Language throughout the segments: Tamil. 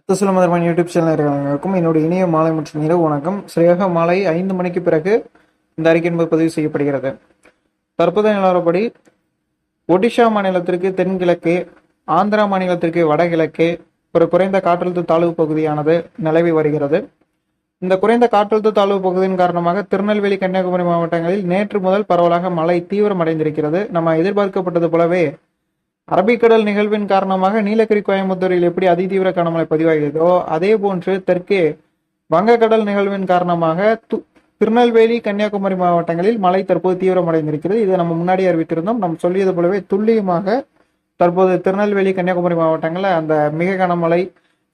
முத்துசுலமதர்மன் யூடியூப் சேனல் இருக்கிறவங்களுக்கும் என்னுடைய இனிய மாலை மற்றும் இரவு வணக்கம். சரியாக மாலை 5 மணிக்கு பிறகு இந்த அறிக்கை என்பது பதிவு செய்யப்படுகிறது. தற்போதைய நிலவரப்படி ஒடிஷா மாநிலத்திற்கு தென்கிழக்கே, ஆந்திரா மாநிலத்திற்கு வடகிழக்கே ஒரு குறைந்த காற்றழுத்த தாழ்வு பகுதியானது நிலவி வருகிறது. இந்த குறைந்த காற்றழுத்த தாழ்வு பகுதியின் காரணமாக திருநெல்வேலி, கன்னியாகுமரி மாவட்டங்களில் நேற்று முதல் பரவலாக மழை தீவிரமடைந்திருக்கிறது. நம்ம எதிர்பார்க்கப்பட்டது போலவே அரபிக்கடல் நிகழ்வின் காரணமாக நீலகிரி, கோயம்புத்தூரில் எப்படி அதிதீவிர கனமழை பதிவாகிறதோ அதே போன்று தெற்கே வங்கக்கடல் நிகழ்வின் காரணமாக திருநெல்வேலி, கன்னியாகுமரி மாவட்டங்களில் மழை தற்போது தீவிரமடைந்திருக்கிறது. இதை நம்ம முன்னாடி அறிவித்திருந்தோம். நம்ம சொல்லியது போலவே துல்லியமாக தற்போது திருநெல்வேலி, கன்னியாகுமரி மாவட்டங்களில் அந்த மிக கனமழை,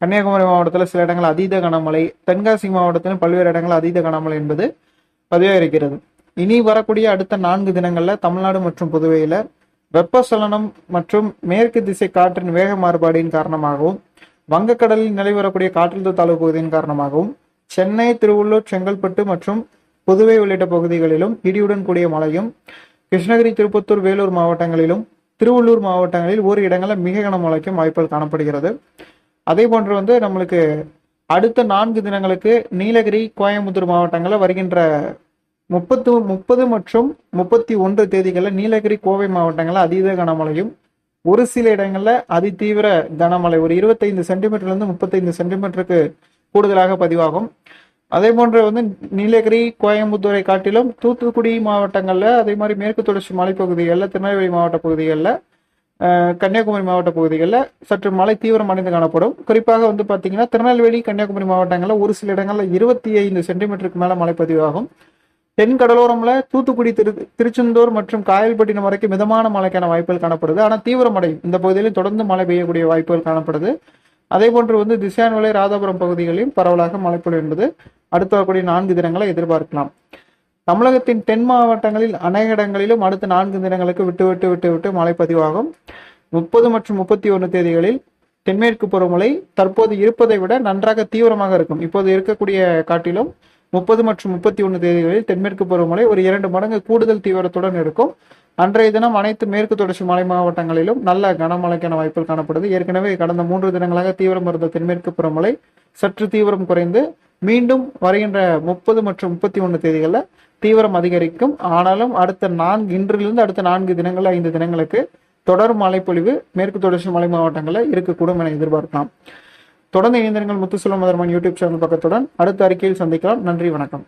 கன்னியாகுமரி மாவட்டத்தில் சில இடங்கள் அதீத கனமழை, தென்காசி மாவட்டத்திலும் பல்வேறு இடங்கள் அதீத கனமழை என்பது பதிவாகிறது. இனி வரக்கூடிய அடுத்த 4 தினங்கள்ல தமிழ்நாடு மற்றும் புதுவையில வெப்பசலனம் மற்றும் மேற்கு திசை காற்றின் வேக மாறுபாடின் காரணமாகவும், வங்கக்கடலில் நிலைவரக்கூடிய காற்றழுத்த தாழ்வு பகுதியின் காரணமாகவும் சென்னை, திருவள்ளூர், செங்கல்பட்டு மற்றும் புதுவை உள்ளிட்ட பகுதிகளிலும் இடியுடன் கூடிய மழையும், கிருஷ்ணகிரி, திருப்பத்தூர், வேலூர் மாவட்டங்களிலும் திருவள்ளூர் மாவட்டங்களில் ஒரு இடங்களில் மிக கனமழைக்கும் வாய்ப்புகள் காணப்படுகிறது. அதே போன்று நம்மளுக்கு அடுத்த 4 தினங்களுக்கு நீலகிரி, கோயம்புத்தூர் மாவட்டங்களில் வருகின்ற 30 மற்றும் 31 தேதிகளில் நீலகிரி, கோவை மாவட்டங்களில் அதீத கனமழையும், ஒரு சில இடங்களில் அதிதீவிர கனமழை ஒரு 25 சென்டிமீட்டர்லேருந்து 35 சென்டிமீட்டருக்கு கூடுதலாக பதிவாகும். அதே போன்று நீலகிரி, கோயம்புத்தூரை காட்டிலும் தூத்துக்குடி மாவட்டங்களில், அதே மாதிரி மேற்கு தொடர்ச்சி மலைப்பகுதிகளில், திருநெல்வேலி மாவட்ட பகுதிகளில், கன்னியாகுமரி மாவட்ட பகுதிகளில் சற்று மழை தீவிரம் அடைந்து காணப்படும். குறிப்பாக பார்த்தீங்கன்னா திருநெல்வேலி, கன்னியாகுமரி மாவட்டங்களில் ஒரு சில இடங்களில் 25 சென்டிமீட்டருக்கு மேலே மழை பதிவாகும். தென் கடலோரம்ல தூத்துக்குடி, திருச்செந்தூர் மற்றும் காயல்பட்டினம் வரைக்கும் மிதமான மழைக்கான வாய்ப்புகள் காணப்படுது. ஆனால் தீவிரமடையும் இந்த பகுதியிலும் தொடர்ந்து மழை பெய்யக்கூடிய வாய்ப்புகள் காணப்படுது. அதே போன்று திசான்வலை, ராதாபுரம் பகுதிகளிலும் பரவலாக மழைப்பொழிவு என்பது அடுத்து வரக்கூடிய 4 தினங்களை எதிர்பார்க்கலாம். தமிழகத்தின் தென் மாவட்டங்களில் அநேக இடங்களிலும் அடுத்த 4 தினங்களுக்கு விட்டு விட்டு விட்டு விட்டு மழை பதிவாகும். 30 மற்றும் 31 தேதிகளில் தென்மேற்கு பருவமழை தற்போது இருப்பதை விட நன்றாக தீவிரமாக இருக்கும். இப்போது இருக்கக்கூடிய காட்டிலும் 30 மற்றும் 31 தேதிகளில் தென்மேற்கு பருவமழை ஒரு 2 மடங்கு கூடுதல் தீவிரத்துடன் இருக்கும். அன்றைய தினம் அனைத்து மேற்கு தொடர்ச்சி மலை மாவட்டங்களிலும் நல்ல கனமழைக்கான வாய்ப்புகள் காணப்படுது. ஏற்கனவே கடந்த 3 தினங்களாக தீவிரம் இருந்த தென்மேற்கு பருவமழை சற்று தீவிரம் குறைந்து மீண்டும் வருகின்ற 30 மற்றும் 31 தேதிகளில் தீவிரம் அதிகரிக்கும். ஆனாலும் இன்றிலிருந்து அடுத்த 4 தினங்கள் 5 தினங்களுக்கு தொடர் மழைப்பொழிவு மேற்கு தொடர்ச்சி மலை மாவட்டங்களில் இருக்கக்கூடும் என எதிர்பார்க்கலாம். தொடர்ந்து இணைந்திருங்கள் முத்துசுலமதர்மன் யூடியூப் சேனல் பக்கத்துடன். அடுத்த அறிக்கையில் சந்திக்கலாம். நன்றி, வணக்கம்.